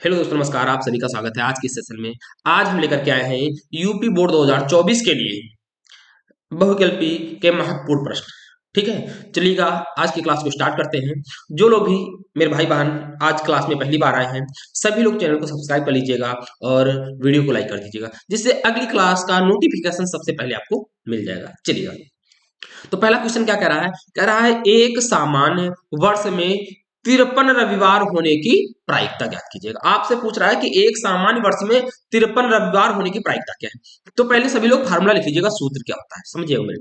Hello दोस्तों, नमस्कार। आप सभी का स्वागत है आज के सेशन में। आज हम लेकर के आए हैं यूपी बोर्ड 2024 के लिए बहुविकल्पी के महत्वपूर्ण प्रश्न। ठीक है, चलिएगा आज की क्लास को स्टार्ट करते हैं। जो लोग भी मेरे भाई बहन आज क्लास में पहली बार आए हैं, सभी लोग चैनल को सब्सक्राइब कर लीजिएगा और वीडियो को लाइक कर दीजिएगा, जिससे अगली क्लास का नोटिफिकेशन सबसे पहले आपको मिल जाएगा। चलिएगा, तो पहला क्वेश्चन क्या कह रहा है? कह रहा है एक सामान्य वर्ष में 53 रविवार होने की प्रायिकता ज्ञात कीजिएगा। आपसे पूछ रहा है कि एक सामान्य वर्ष में 53 रविवार होने की प्रायिकता क्या है। तो पहले सभी लोग फार्मूला लिख लीजिएगा, सूत्र क्या होता है समझिएगा मेरे।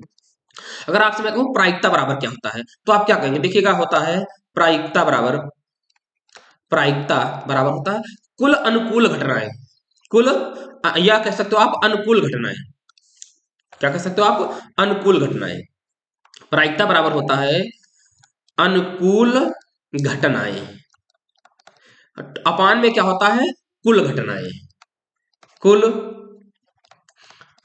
अगर आपसे मैं कहूं प्रायिकता बराबर क्या होता है, तो आप क्या कहेंगे? देखिएगा, होता है प्रायिकता बराबर होता है कुल अनुकूल घटनाएं। कुल या कह सकते हो आप अनुकूल घटनाएं। क्या कह सकते हो आप? अनुकूल घटनाएं। प्रायिकता बराबर होता है अनुकूल घटनाएं। अपान में क्या होता है? कुल घटनाएं। कुल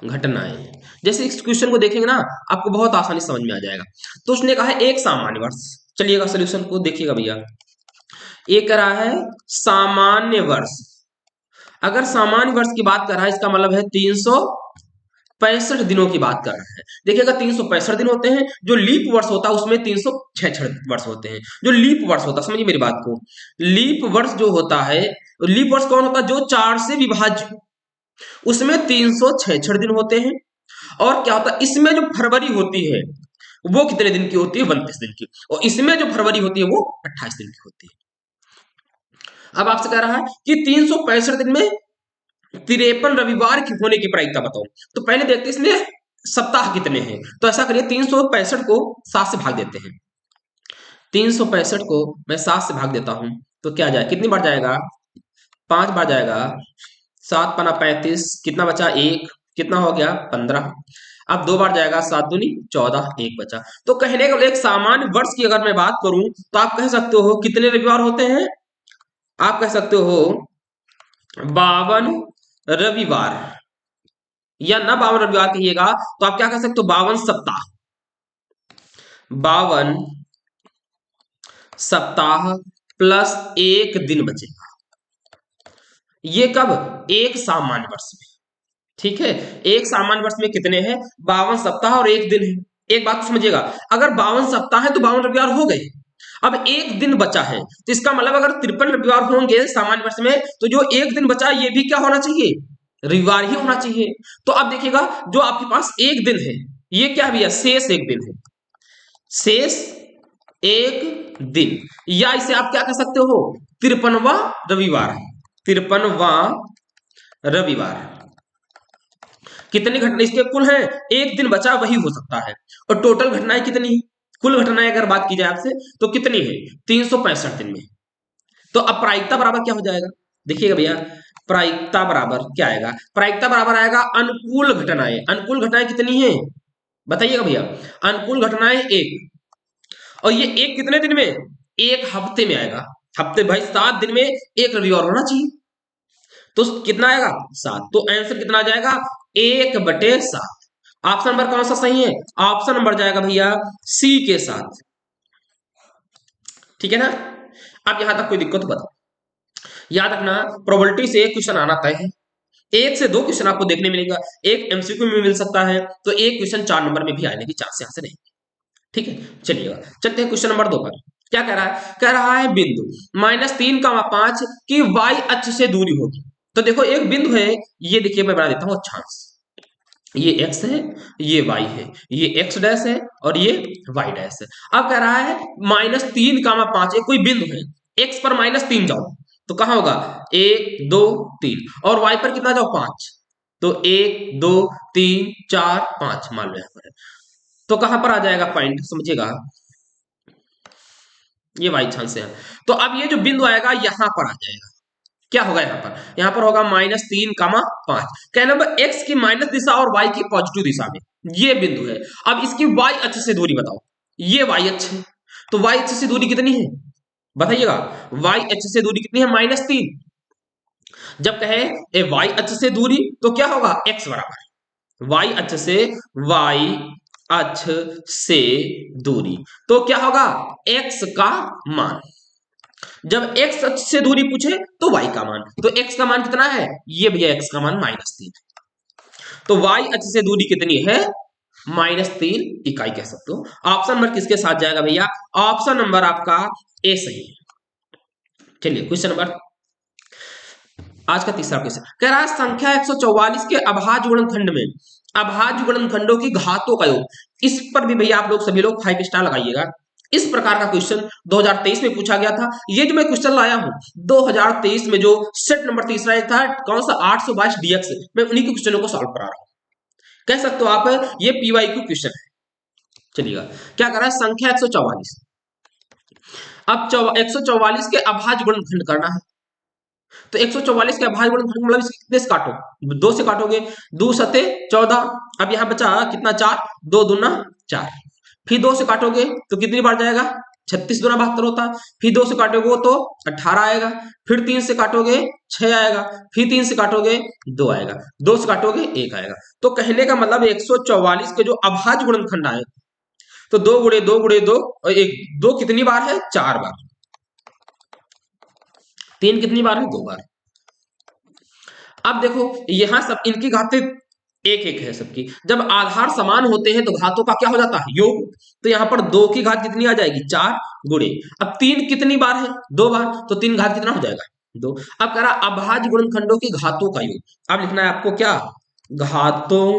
घटनाएं। जैसे इस क्वेश्चन को देखेंगे ना, आपको बहुत आसानी से समझ में आ जाएगा। तो उसने कहा है एक सामान्य वर्ष। चलिएगा सोल्यूशन को देखिएगा भैया। ये कह रहा है सामान्य वर्ष। अगर सामान्य वर्ष की बात कर रहा है, इसका मतलब है 365 दिनों की बात कर रहा है। देखिएगा, 365 दिन होते हैं। जो लीप वर्ष होता है उसमें 366 वर्ष होते हैं। जो लीप वर्ष होता है, समझिए मेरी बात को, लीप वर्ष जो होता है, लीप वर्ष कौन होता है? जो 4 से विभाज्य, उसमें 366 दिन होते हैं। और क्या होता है, इसमें जो फरवरी होती है वो कितने दिन की होती है? 29 दिन की। और इसमें जो फरवरी होती है वो 28 दिन की होती है। अब आपसे कह रहा है कि 365 दिन में 53 रविवार की होने की प्रायिकता बताओ। तो पहले देखते हैं इसमें सप्ताह कितने हैं। तो ऐसा करिए, 365 को 7 से भाग देते हैं। 365 को मैं 7 से भाग देता हूं तो क्या जाए? कितनी बार जाएगा? 5 बार जाएगा। 7 पना 35, कितना बचा? 1। कितना हो गया? 15। अब 2 बार जाएगा, 7 दूनी 14, 1 बचा। तो कहने का एक सामान्य वर्ष की अगर मैं बात करूं तो आप कह सकते हो कितने रविवार होते हैं? आप कह सकते हो 52 रविवार। या ना 52 रविवार कहिएगा तो आप क्या कह सकते हो? 52 सप्ताह। 52 सप्ताह प्लस 1 दिन बचेगा। ये कब? एक सामान्य वर्ष में। ठीक है, एक सामान्य वर्ष में कितने हैं? 52 सप्ताह और 1 दिन है। एक बात तो समझिएगा, अगर 52 सप्ताह है तो 52 रविवार हो गए। अब 1 दिन बचा है, तो इसका मतलब अगर 53 रविवार होंगे सामान्य वर्ष में, तो जो 1 दिन बचा ये भी क्या होना चाहिए? रविवार ही होना चाहिए। तो अब देखिएगा, जो आपके पास 1 दिन है, ये क्या भैया? शेष 1 दिन है। शेष 1 दिन, या इसे आप क्या कह सकते हो? 53वां रविवार। 53वां रविवार। कितनी घटना इसके कुल है? 1 दिन बचा वही हो सकता है। और टोटल घटनाएं कितनी है? कुल घटनाएं अगर बात की जाए आपसे तो कितनी है? 365 दिन में। तो अब प्रायिकता बराबर क्या हो जाएगा? देखिएगा भैया, प्रायिकता बराबर क्या आएगा? प्रायिकता बराबर आएगा अनुकूल घटनाएं। अनुकूल घटनाएं कितनी है बताइएगा भैया? अनुकूल घटनाएं 1। और ये 1 कितने दिन में? 1 हफ्ते में आएगा। हफ्ते भाई 7 दिन में 1 रविवार होना चाहिए। तो कितना आएगा? 7। तो आंसर कितना आ जाएगा? 1/7। ऑप्शन नंबर कौन सा सही है? ऑप्शन नंबर जाएगा भैया सी के साथ। ठीक है ना? अब यहां तक कोई दिक्कत बताओ। याद रखना, प्रोबेबिलिटी से एक क्वेश्चन आना तय है। 1 से 2 क्वेश्चन आपको देखने मिलेगा। एक एमसीक्यू में मिल सकता है, तो एक क्वेश्चन 4 नंबर में भी आने की चांस यहां से नहीं। ठीक है, चलिएगा चलते हैं क्वेश्चन नंबर 2 पर। क्या कह रहा है? कह रहा है बिंदु -3,5 की वाई अक्ष से दूरी होगी। तो देखो, एक बिंदु है, ये देखिए मैं बना देता हूं अक्षांश। ये x है, ये y है, ये x डैश है और ये y डैश है। अब कह रहा है -3,5 एक कोई बिंदु है, x पर -3 जाओ तो कहां होगा? 1 2 3। और y पर कितना जाओ? 5। तो 1 2 3 4 5 मान लो यहां पर। तो कहां पर आ जाएगा पॉइंट? समझिएगा, ये वाई चांस है। तो अब ये जो बिंदु आएगा यहां पर आ जाएगा। क्या होगा यहां पर? यहां पर होगा -3,5। कहना मतलब एक्स की माइनस दिशा और वाई की पॉजिटिव दिशा में ये बिंदु है। अब इसकी वाई अक्ष से दूरी बताओ। ये वाई अक्ष है, तो वाई अक्ष से दूरी कितनी है बताइएगा? वाई अक्ष से दूरी कितनी है? -3। जब कहे वाई अक्ष से दूरी तो क्या होगा? एक्स बराबर वाई अक्ष से, वाई अक्ष से दूरी तो क्या होगा? एक्स का मान। जब x अक्ष से दूरी पूछे तो y का मान, तो x का मान कितना है, ये भैया x का मान -3, तो y अक्ष से दूरी कितनी है, -3 इकाई कह सकते हो। ऑप्शन नंबर किसके साथ जाएगा भैया, ऑप्शन नंबर आपका ए सही है। चलिए क्वेश्चन नंबर, आज का तीसरा क्वेश्चन कह रहा है संख्या 144 के अभाज्य गुणनखंड में अभाज्य गुणनखंडों की घातों का योग। इस पर भी भैया आप लोग सभी लोग 5 स्टार लगाइएगा। इस प्रकार का क्वेश्चन 2023 में पूछा गया था। ये जो मैं क्वेश्चन लाया हूं 2023 में, जो सेट नंबर तीसरा एक था कौन सा 822 डीएक्स, मैं उन्हीं के क्वेश्चनों को सॉल्व करा रहा हूं, कह सकते हो आप ये पीवाईक्यू क्वेश्चन है। चलिएगा क्या कर रहा है, संख्या 144, अब 144 के अभाज्य गुणनखंड करना है। तो 144 के अभाज्य गुणनखंड मतलब इसके कितने से काटो, 2 से काटोगे, 2 सते 14, अब यहां बचा कितना 4, 2 दूना 4, फिर 2 से काटोगे तो कितनी बार जाएगा, 36 दूना 72 होता है, फिर 2 से काटोगे तो 18 आएगा, फिर 3 से काटोगे 6 आएगा, फिर 3 से काटोगे 2 आएगा, 2 से काटोगे 1 आएगा। तो कहने का मतलब 144 के जो अभाज्य गुणनखंड आए, तो 2 गुणे 2 गुणे 2 और 1, 2 कितनी बार है, 4 बार, 3 कितनी बार है, 2 बार। अब देखो यहां सब इनकी घातें एक एक है सबकी, जब आधार समान होते हैं तो घातों का क्या हो जाता है, योग। तो यहाँ पर 2 की घात कितनी आ जाएगी, 4 गुणे, अब 3 कितनी बार है, 2 बार, तो 3 घात कितना हो जाएगा, 2। अब कह रहा अभाज्य गुणनखंडों की घातों का योग। अब लिखना है आपको क्या, घातों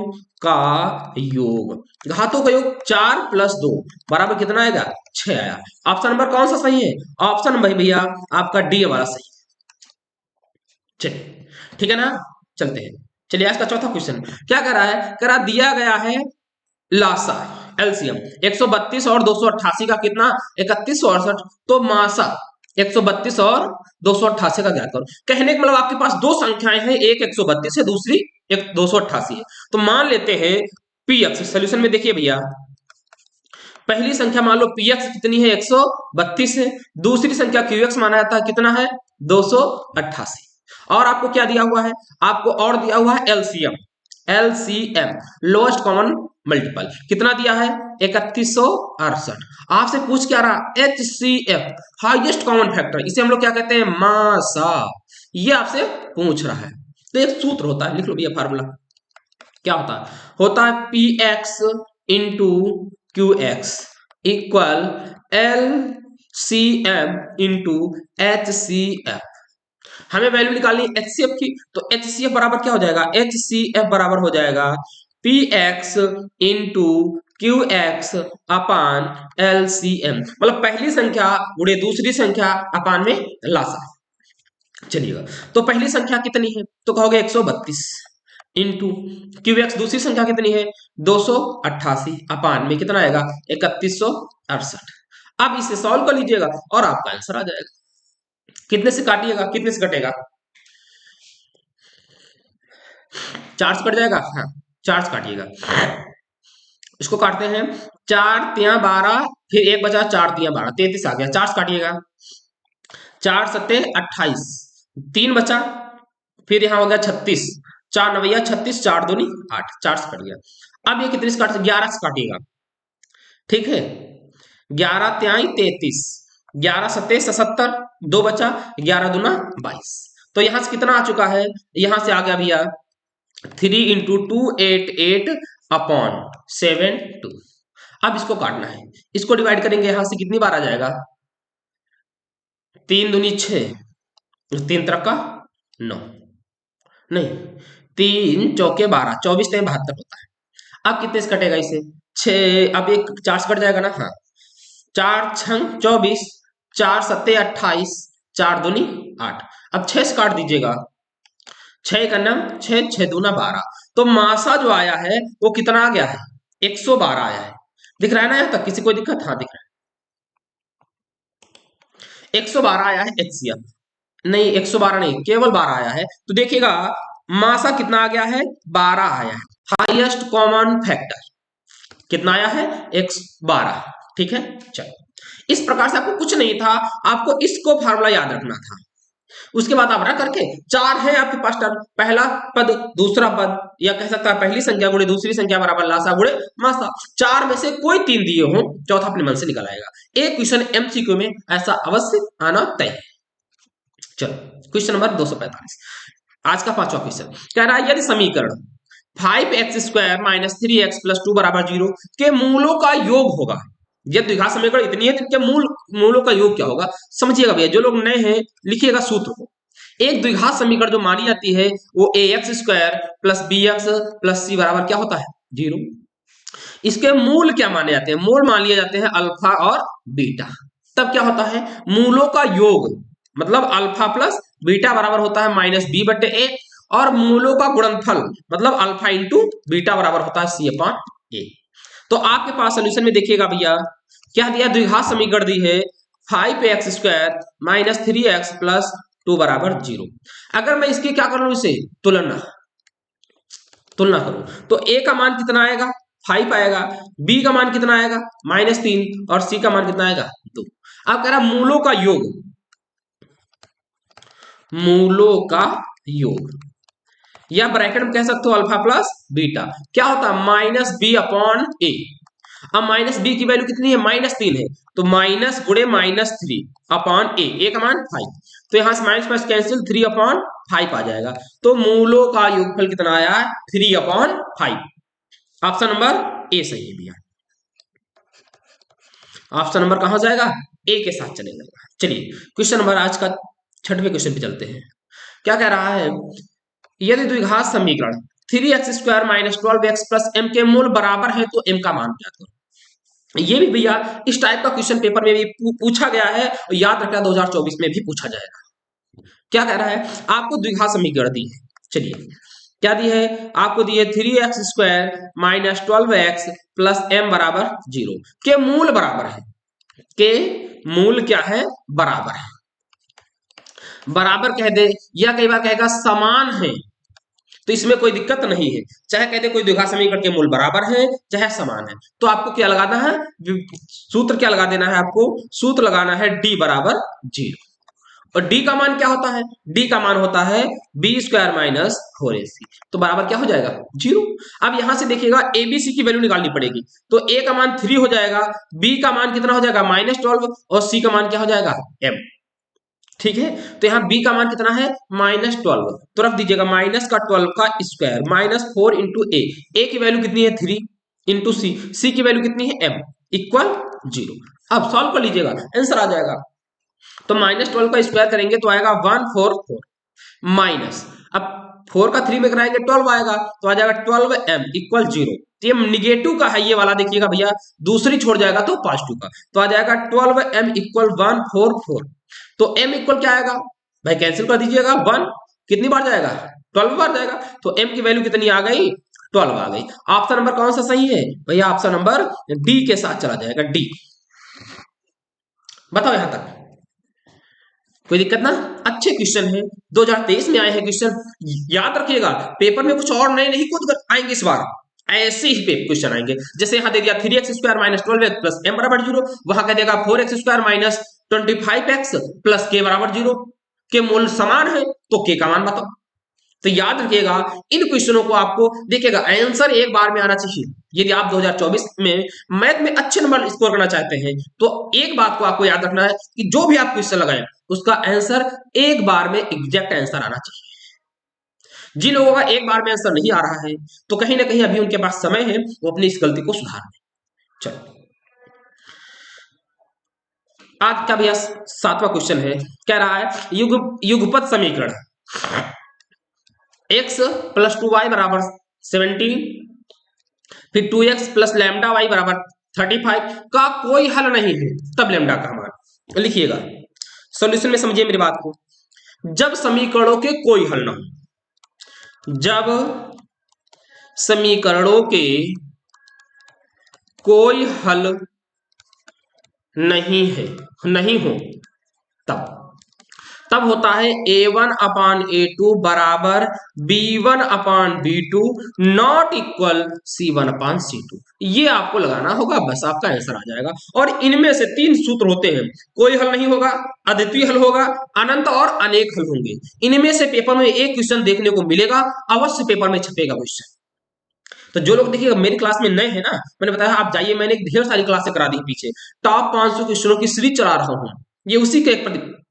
का योग। घातों का योग 4 + 2 बराबर कितना आएगा, 6 आया। ऑप्शन नंबर कौन सा सही है, ऑप्शन नंबर भैया आपका डी वाला सही। चलिए ठीक है ना, चलते हैं। चलिए आज का चौथा क्वेश्चन क्या कर रहा है, कह रहा दिया गया है लासा एलसीएम 132 और 288 का कितना 3168, तो मासा 132 और 288 का ज्ञात करो। कहने का मतलब आपके पास 2 संख्याएं हैं, एक 132 है, दूसरी एक 288 है। तो मान लेते हैं पी एक्स, सोल्यूशन में देखिए भैया, पहली संख्या मान लो पी एक्स कितनी है, 132 है, दूसरी संख्या क्यू एक्स माना जाता है कितना है, 288, और आपको क्या दिया हुआ है, आपको और दिया हुआ है LCM, LCM lowest common multiple कितना दिया है, 3168। आपसे पूछ क्या रहा, एचसीएफ हाईएस्ट कॉमन फैक्टर, इसे हम लोग क्या कहते हैं, मासा, ये आपसे पूछ रहा है। तो एक सूत्र होता है, लिख लो भैया फार्मूला, क्या होता है P X into Q X equal L C M into H C F. हमें वैल्यू निकालनी है एचसीएफ की, तो एचसीएफ बराबर क्या हो जाएगा, एचसीएफ बराबर हो जाएगा P X into Q X upon L C M, मतलब पहली संख्या गुणे दूसरी संख्या अपान में लासा। चलिएगा तो पहली संख्या कितनी है, तो कहोगे 132 इंटू क्यू एक्स, दूसरी संख्या कितनी है 288 अपान में कितना आएगा 3168। अब इसे सॉल्व कर लीजिएगा और आपका आंसर आ जाएगा। कितने से काटिएगा, कितने से कटेगा, 4 से कट जाएगा, हाँ 4 से काटिएगा। इसको काटते हैं, 4 तिया 12, फिर 1 बचा, 4 तिया 12, 33 आ गया, 4 से काटिएगा, 4 सत्ते 28, 3 बचा, फिर यहां हो गया 36, 4 नवैया 36, 4 दूनी 8, 4 से कट गया। अब ये कितने से काट, 11 से काटिएगा, ठीक है, 11 त्याई 33, 11 सत्ते 77, 2 बचा, 11 दूना 22, तो यहां से कितना आ चुका है, यहां से आ गया भैया 3 इंटू 288 अपॉन 72। अब इसको काटना है, इसको डिवाइड करेंगे, यहां से कितनी बार आ जाएगा, 3 दूनी 6, 3 त्रिका 9, नहीं 3 चौके 12, 24 से 72 होता है। अब कितने से कटेगा इसे, 6, अब एक 4 से कट जाएगा ना, हाँ 4 छंग 24, 4 सत्ते 28, 4 दूनी 8, अब 6 से काट दीजिएगा, 6 का नाम 6, 6 दूना 12, तो मासा जो आया है वो कितना आ गया है, 112 आया है। दिख रहा है ना यहाँ तक, किसी कोई दिक्कत, हाँ दिख रहा है, 112 आया है एचसीएफ, नहीं 112 नहीं, केवल 12 आया है। तो देखिएगा मासा कितना आ गया है, 12 आया है, हाईएस्ट कॉमन फैक्टर कितना आया है, 112, ठीक है। चलो इस प्रकार से आपको कुछ नहीं था, आपको इसको फार्मूला याद रखना था। उसके बाद आप रख करके 4 है आपके पास टर्म, पहला पद दूसरा पद, या कह सकता है पहली संख्या गुणे दूसरी संख्या बराबर लासा गुणे मासा, 4 में से कोई 3 दिए हो, चौथा अपने मन से निकल आएगा। एक क्वेश्चन एमसीक्यू में ऐसा अवश्य आना तय है। चलो क्वेश्चन नंबर 245, आज का पांचवा क्वेश्चन कह रहा है यदि समीकरण 5x² माइनस 3x प्लस 2 बराबर 0 के मूलों का योग होगा। यदि द्विघात समीकरण इतनी है तो इनके मूलों का योग क्या होगा, समझिएगा भैया। जो लोग नए हैं लिखिएगा सूत्र को। एक द्विघात समीकरण जो मानी जाती है वो ax² plus bx plus c बराबर क्या होता है 0। इसके मूल क्या माने जाते हैं, मूल मान लिए जाते हैं अल्फा और बीटा। तब क्या होता है मूलों का योग, मतलब अल्फा प्लस बीटा बराबर होता है माइनस बी बटे ए, और मूलों का गुणनफल मतलब अल्फा इंटू बीटा बराबर होता है सी अपॉन ए। तो आपके पास सोल्यूशन में देखिएगा भैया क्या दिया, द्विघात समीकरण दी है 5x² माइनस 3x प्लस 2 बराबर 0। अगर मैं इसकी क्या कर लूं, इसे तुलना करूं तो a का मान कितना आएगा 5 आएगा, b का मान कितना आएगा -3 और c का मान कितना आएगा 2। अब कह रहा मूलों का योग, मूलों का योग या ब्रैकेट में कह सकते हो अल्फा प्लस बीटा क्या होता है -b अपॉन ए। अब माइनस बी की वैल्यू कितनी है -3 है, तो माइनस गुणे -3 अपॉन ए का मान 5। तो यहां से माइनस प्लस कैंसिल 3 अपॉन 5 आ जाएगा। तो मूलों का योगफल कितना आया 3 अपॉन 5। ऑप्शन नंबर ए सही है भैया। ऑप्शन नंबर कहां जाएगा ए के साथ चलेगा। चलिए क्वेश्चन नंबर आज का 6वें क्वेश्चन पे चलते हैं। क्या कह रहा है यदि द्विघात समीकरण 3x² minus 12x plus m के मूल बराबर है तो m का मान ज्ञात करो। ये भी भैया इस टाइप का क्वेश्चन पेपर में भी पूछा गया है और याद रखना 2024 में भी पूछा जाएगा। क्या कह रहा है आपको द्विघात समीकरण दी है, चलिए क्या दी है आपको दी है 3x² minus 12x plus m बराबर 0 के मूल बराबर है, के मूल क्या है बराबर है, बराबर कह दे या कई बार कहेगा समान है तो इसमें कोई दिक्कत नहीं है, चाहे कहते कोई द्विघात समीकरण के मूल बराबर है चाहे समान है। तो आपको क्या लगाना है, सूत्र क्या लगा देना है, आपको सूत्र लगाना है d बराबर 0। और d का मान क्या होता है, d का मान होता है b² माइनस 4ac, तो बराबर क्या हो जाएगा 0। अब यहां से देखिएगा abc की वैल्यू निकालनी पड़ेगी, तो a का मान 3 हो जाएगा, b का मान कितना हो जाएगा -12 और c का मान क्या हो जाएगा m। ठीक है, तो यहाँ b का मान कितना है -12, तो रख दीजिएगा माइनस का 12 का स्क्वायर -4 इंटू ए की वैल्यू कितनी है 3 इंटू सी की वैल्यू कितनी है m इक्वल 0। अब सॉल्व कर लीजिएगा आंसर आ जाएगा। तो -12 का स्क्वायर करेंगे तो आएगा 144 माइनस, अब 4 का 3 में कराएंगे 12 आएगा तो आ जाएगा 12m इक्वल 0। तो ये निगेटिव का है ये वाला, देखिएगा भैया दूसरी छोड़ जाएगा तो पॉजिटिव का, तो आ जाएगा 12m इक्वल 144। तो m इक्वल क्या आएगा भाई, कैंसिल कर दीजिएगा 1 कितनी बार जाएगा 12 बार जाएगा, तो m की वैल्यू कितनी आ गई 12 आ गई। ऑप्शन नंबर कौन सा सही है भैया, ऑप्शन नंबर डी के साथ चला जाएगा, डी। बताओ यहां तक कोई दिक्कत ना, अच्छे क्वेश्चन है 2023 में आए हैं क्वेश्चन, याद रखिएगा पेपर में कुछ और नए नहीं कूद आएंगे इस बार, ऐसे ही पे क्वेश्चन आएंगे। जैसे यहां दे दिया 3x² minus 12x plus m बराबर 0, वहां कह देगा 4x² minus 25x plus k बराबर 0 के मूल समान है तो k का मान बताओ। तो याद रखिएगा इन क्वेश्चनों को आपको देखिएगा आंसर एक बार में आना चाहिए। यदि आप 2024 में मैथ में अच्छे नंबर स्कोर करना चाहते हैं तो एक बात को आपको याद रखना है कि जो भी आप क्वेश्चन लगाएं उसका आंसर एक बार में एग्जैक्ट आंसर आना चाहिए। जिन लोगों का एक बार में आंसर नहीं आ रहा है तो कहीं ना कहीं अभी उनके पास समय है वो अपनी इस गलती को सुधार लें। चलो आज का भैया 7वां क्वेश्चन है, कह रहा है युगपत समीकरण x प्लस 2y बराबर 17 फिर 2x प्लस लैम्डा y बराबर 35 का कोई हल नहीं है तब लैम्डा का मान लिखिएगा। सॉल्यूशन में समझिए मेरी बात को, जब समीकरणों के कोई हल ना हो, जब समीकरणों के कोई हल नहीं हो तब होता है a1 अपान a2 बराबर b1 upon b2 not equal c1 upon c2। ये आपको लगाना होगा, बस आपका आंसर आ जाएगा। और इनमें से 3 सूत्र होते हैं, कोई हल नहीं होगा, अद्वितीय हल होगा, अनंत और अनेक हल होंगे। इनमें से पेपर में एक क्वेश्चन देखने को मिलेगा, अवश्य पेपर में छपेगा क्वेश्चन। तो जो लोग देखिएगा मेरी क्लास में नए हैं ना, मैंने बताया आप जाइए, मैंने ढेर सारी क्लासें करा दी पीछे, टॉप 500 क्वेश्चनों की सीरीज चला रहा हूं, ये उसी के एक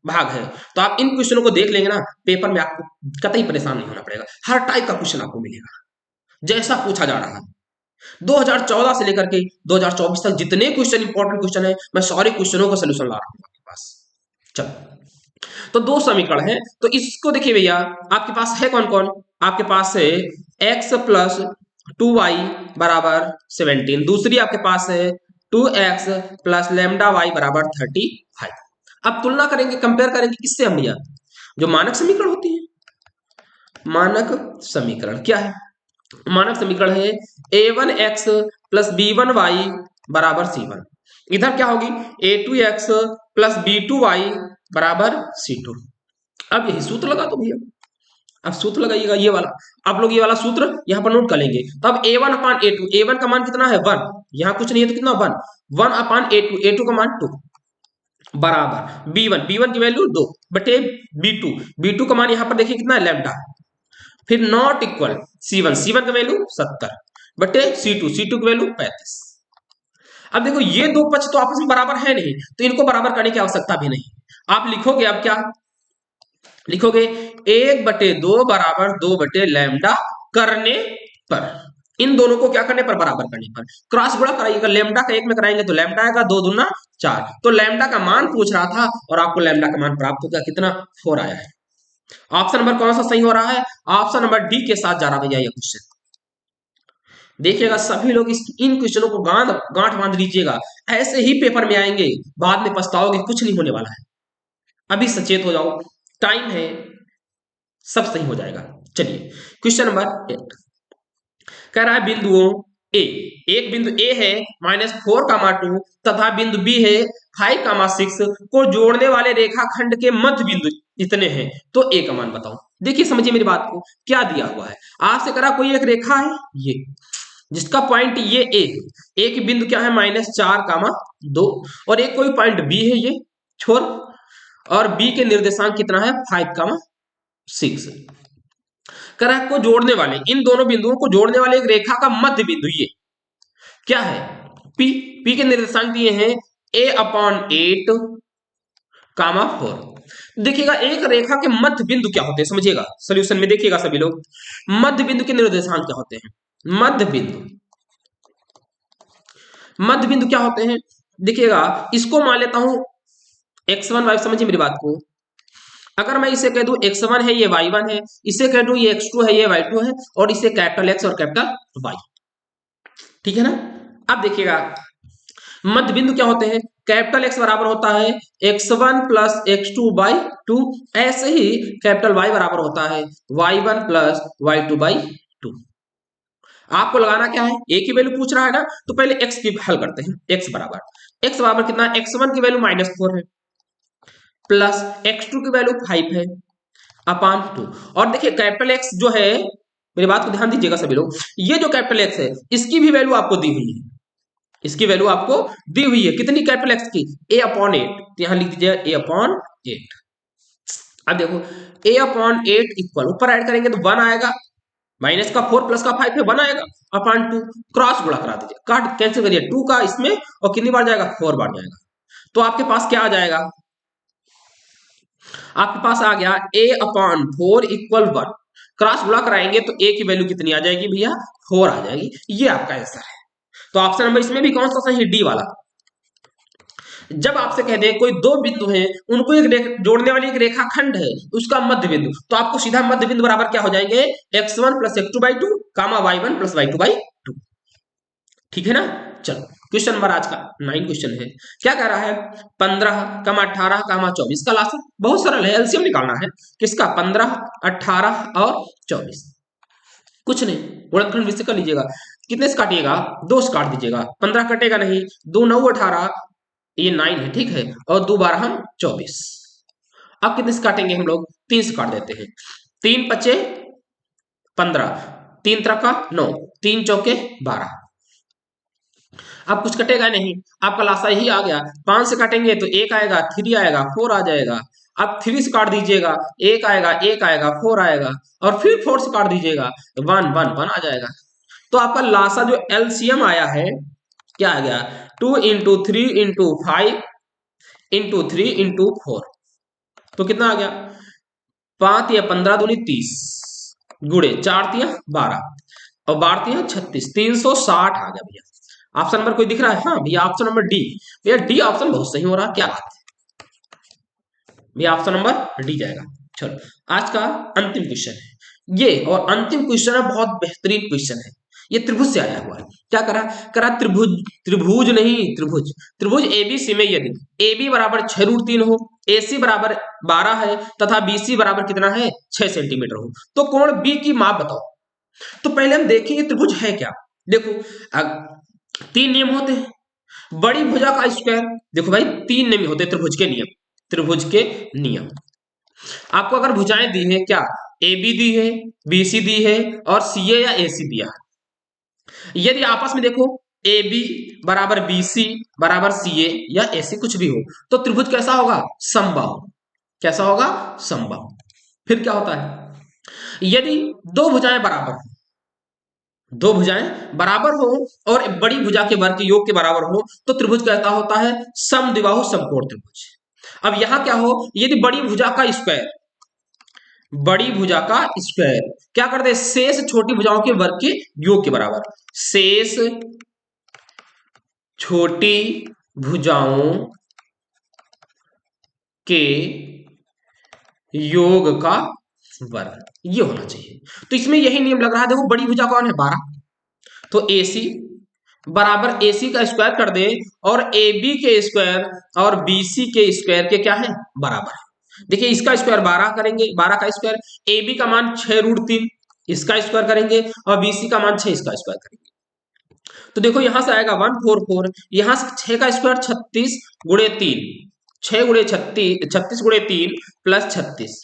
भाग है। तो आप इन क्वेश्चनों को देख लेंगे ना, पेपर में आपको कतई परेशान नहीं होना पड़ेगा, हर टाइप का क्वेश्चन आपको मिलेगा जैसा पूछा जा रहा है। 2014 से लेकर के 2024 तक जितने क्वेश्चन इंपॉर्टेंट क्वेश्चन है, मैं सारे क्वेश्चनों का सोल्यूशन ला रहा हूँ आपके पास। चलो, तो दो समीकरण है, तो इसको देखिए भैया, आपके पास है कौन कौन, आपके पास है x प्लस 2y बराबर 17, दूसरी आपके पास है 2x प्लस लेमडा वाई बराबर 35। अब तुलना करेंगे, कंपेयर करेंगे किससे हम भैया, जो मानक समीकरण होती है। मानक समीकरण क्या है, मानक समीकरण है a1x प्लस b1y बराबर c1। इधर क्या होगी, a2x प्लस b2y बराबर c2। अब यही सूत्र लगा दो भैया, अब सूत्र लगाइएगा ये वाला, आप लोग ये वाला सूत्र यहां पर नोट कर लेंगे। तो अब a1 अपान a2, a1 का मान कितना है 1, यहां कुछ नहीं है तो कितना 1, 1 अपान a2, a2 का मान 2 बराबर b1, b1 की वैल्यू 2 बटे b2, b2 का मान यहां पर देखिए कितना है लैम्डा, फिर नॉट इक्वल C1, C1 का वैल्यू 70 बटे C2, C2 की वैल्यू 35। अब देखो ये दो पक्ष तो आपस में बराबर है नहीं, तो इनको बराबर करने की आवश्यकता भी नहीं। आप लिखोगे, अब क्या लिखोगे, 1/2 बराबर 2 लैम्डा करने पर, इन दोनों को क्या करने पर, बराबर करने पर क्रॉस गुणा कराइएगा, लैम्डा का एक में कराएंगे तो लैम्डा आएगा, 2 दूना 4, तो लैम्डा का मान पूछ रहा था और आपको लैम्डा का मान प्राप्त हो गया, कितना 4 आया है। ऑप्शन नंबर कौन सा सही हो रहा है, ऑप्शन नंबर डी के साथ जा रहा भैया ये क्वेश्चन। देखिएगा सभी लोग इन क्वेश्चनों को गांठ बांध लीजिएगा, ऐसे ही पेपर में आएंगे, बाद में पछताओगे, कुछ नहीं होने वाला है। अभी सचेत हो जाओ, टाइम है, सब सही हो जाएगा। चलिए क्वेश्चन नंबर 8 कह रहा है बिंदुओं ए, एक बिंदु ए है -4,2 तथा बिंदु बी है 5,6 को जोड़ने वाले रेखाखंड के मध्य बिंदु इतने हैं, तो ए का मान बताओ। देखिए समझिए मेरी बात को, क्या दिया हुआ है आपसे, करा कोई एक रेखा है ये, जिसका पॉइंट ये ए है, ए की बिंदु क्या है -4,2, और एक कोई पॉइंट बी है ये छोर, और बी के निर्देशांक कितना है 5,6। करा को जोड़ने वाले, इन दोनों बिंदुओं को जोड़ने वाले एक रेखा का मध्य बिंदु ये क्या है, पी, पी के निर्देशांक दिए हैं a/8, 4। देखिएगा एक रेखा के मध्य बिंदु क्या होते हैं, समझिएगा सॉल्यूशन में देखिएगा सभी लोग, मध्य बिंदु के निर्देशांक क्या होते हैं, मध्य बिंदु, मध्य बिंदु क्या होते हैं, देखिएगा इसको मान लेता हूं x1 y, समझिए मेरी बात को, अगर मैं इसे कह दूं x1 है ये y1 है, इसे कह दूं ये x2 है ये y2 है, और इसे कैपिटल X और कैपिटल Y, ठीक है ना। अब देखिएगा मध्य बिंदु क्या होते हैं, कैपिटल X बराबर होता है x1 प्लस x2 बाई 2, ऐसे ही कैपिटल Y बराबर होता है y1 प्लस y2 बाई 2। आपको लगाना क्या है, a की वैल्यू पूछ रहा है ना, तो पहले x की हल करते हैं। x बराबर कितना, x1 की वैल्यू -4 है, प्लस x2 की वैल्यू 5 है, अपान 2, और देखिए कैपिटल X जो है, मेरी बात को ध्यान दीजिएगा सभी लोग, ये जो कैपिटल X है इसकी भी वैल्यू आपको दी हुई है, इसकी वैल्यू आपको दी हुई है, कितनी, कैपिटल X की a/8, तो यहां लिख दीजिए a/8। अब देखो a/8 इक्वल, ऊपर ऐड करेंगे तो 1 आएगा, माइनस का 4 प्लस का 5 है 1 आएगा, अपान 2, क्रॉस गुणा करा दीजिए, काट कैंसिल करिए 2 का इसमें, और कितनी बार जाएगा 4 बार जाएगा, तो आपके पास क्या आ जाएगा, आपके पास आ गया a/4 इक्वल 1, क्रॉस गुणा कराएंगे तो a की वैल्यू कितनी आ जाएगी भैया 4 आ जाएगी, ये आपका आंसर है। तो ऑप्शन नंबर इसमें भी कौन सा सही है, डी वाला। जब आपसे कह दे कोई दो बिंदु हैं, उनको एक जोड़ने वाली एक रेखाखंड है, उसका मध्य बिंदु, तो आपको सीधा मध्य बिंदु बराबर क्या हो जाएंगे, x1 plus x2 by 2, y1 plus y2 by 2, ठीक है ना। चलो क्वेश्चन नंबर आज का 9 क्वेश्चन है, क्या कह रहा है, 15, 18, 24 का लास्ट, बहुत सरल है, एलसीएम निकालना है किसका, 15, 18 और 24, कुछ नहीं गुणनखंड विधि से कर लीजिएगा, कितने से काटिएगा, 2 से काट दीजिएगा, 15 कटेगा नहीं, 2 9 18, ये 9 है, ठीक है, और 2 12 हम 24। अब कितने से काटेंगे हम लोग, 3 से काट देते हैं, 3 पचे 15, 3 त्रिका 9, 3 चौके 12। अब कुछ कटेगा नहीं, आपका लासा ही आ गया, 5 से काटेंगे तो 1 आएगा, 3 आएगा, 4 आ जाएगा, अब 3 से काट दीजिएगा, 1 आएगा, 1 आएगा, 4 आएगा, और फिर 4 से काट दीजिएगा, 1 1 1 आ जाएगा। तो आपका लासा जो एलसीएम आया है क्या आ गया, 2 × 3 × 5 × 3 × 4, तो कितना आ गया, 5 या 15 दूनी 30 गुड़े 4 तिया 12 और 12 तिया 36, 360 आ गया भैया। ऑप्शन नंबर कोई दिख रहा है? हाँ भैया ऑप्शन नंबर डी। भैया डी ऑप्शन बहुत सही हो रहा है, क्या बात है भैया, ऑप्शन नंबर डी जाएगा। चलो आज का अंतिम क्वेश्चन है ये, और अंतिम क्वेश्चन है बहुत बेहतरीन क्वेश्चन है। ये त्रिभुज से आया हुआ है। क्या करा करा त्रिभुज, त्रिभुज नहीं त्रिभुज, त्रिभुज एबीसी में यदि ए बी बराबर 6√3 हो, ए सी बराबर 12 है तथा बी सी बराबर कितना है 6 सेंटीमीटर हो, तो कोण बी की माप बताओ। तो पहले हम देखेंगे त्रिभुज है क्या। देखो 3 नियम होते हैं। बड़ी भुजा का स्क्वायर, देखो भाई 3 नियम होते हैं त्रिभुज के नियम, त्रिभुज के नियम। आपको अगर भुजाएं दी है क्या, ए बी दी है, बी सी दी है और सी ए या ए सी दिया है। यदि आपस में देखो ए बी बराबर बी सी बराबर सी ए या ए सी कुछ भी हो, तो त्रिभुज कैसा होगा, समबाहु। कैसा होगा, समबाहु। फिर क्या होता है, यदि दो भुजाएं बराबर हो, दो भुजाएं बराबर हो और बड़ी भुजा के वर्ग के योग के बराबर हो, तो त्रिभुज कैसा होता है, समद्विबाहु समकोण त्रिभुज। अब यहां क्या हो, यदि बड़ी भुजा का स्क्वायर, बड़ी भुजा का स्क्वायर क्या कर दे, शेष छोटी भुजाओं के वर्ग के योग के बराबर, शेष छोटी भुजाओं के योग का वर्ग, ये होना चाहिए। तो इसमें यही नियम लग रहा है। देखो बड़ी भुजा कौन है, 12, तो ए सी बराबर ए सी का स्क्वायर कर दे और ए बी के स्क्वायर और बी सी के स्क्वायर के क्या है, बराबर है। देखिए इसका स्क्वायर 12 करेंगे, 12 का स्क्वायर, ए बी का मान 6√3 इसका स्क्वायर करेंगे और बी सी का मान 6 इसका स्क्वायर करेंगे। तो देखो यहां से आएगा 144, यहां से 6 का स्क्वायर 36 गुणे 3, 6 गुणे 36, 36 गुणे 3 प्लस 36,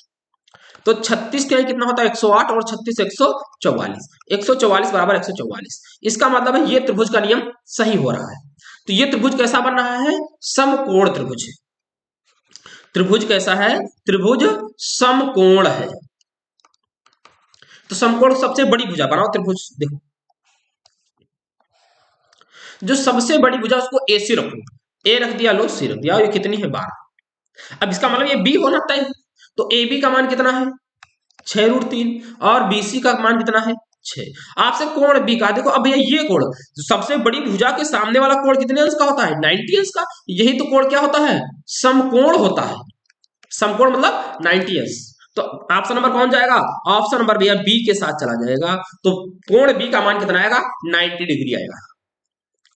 तो 36 क्या है, कितना होता है 108 और 36 144, 144 बराबर 144। इसका मतलब है ये त्रिभुज का नियम सही हो रहा है। तो ये त्रिभुज कैसा बन रहा है, समकोण त्रिभुज। त्रिभुज कैसा है, त्रिभुज समकोण है। तो समकोण सबसे बड़ी भुजा बनाओ त्रिभुज। देखो जो सबसे बड़ी भुजा उसको ए सी रखो, ए रख दिया, लो सी रख दिया, ये कितनी है 12। अब इसका मतलब ये बी होना तय, तो ए बी का मान कितना है 6√3 और बीसी का मान कितना है 6। आपसे कोण बी का देखो, अब भैया ये कोण सबसे बड़ी भुजा के सामने वाला कोण कितने अंश का होता है 90 अंश का, यही तो कोण क्या होता है, समकोण होता है। समकोण मतलब 90 अंश। तो ऑप्शन नंबर कौन जाएगा, ऑप्शन नंबर भैया बी के साथ चला जाएगा। तो कोण बी का मान कितना आएगा 90 डिग्री आएगा।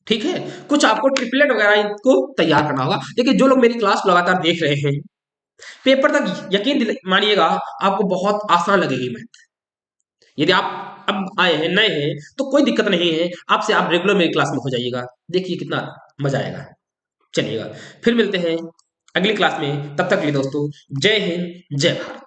ठीक है, कुछ आपको ट्रिपलेट वगैरह इनको तैयार करना होगा। देखिए जो लोग मेरी क्लास लगातार देख रहे हैं, पेपर तक यकीन मानिएगा आपको बहुत आसान लगेगी मैथ। यदि आप अब आए हैं नए हैं तो कोई दिक्कत नहीं है, आपसे आप रेगुलर मेरी क्लास में हो जाइएगा, देखिए कितना मजा आएगा। चलिएगा फिर मिलते हैं अगली क्लास में, तब तक के लिए दोस्तों जय हिंद जय भारत।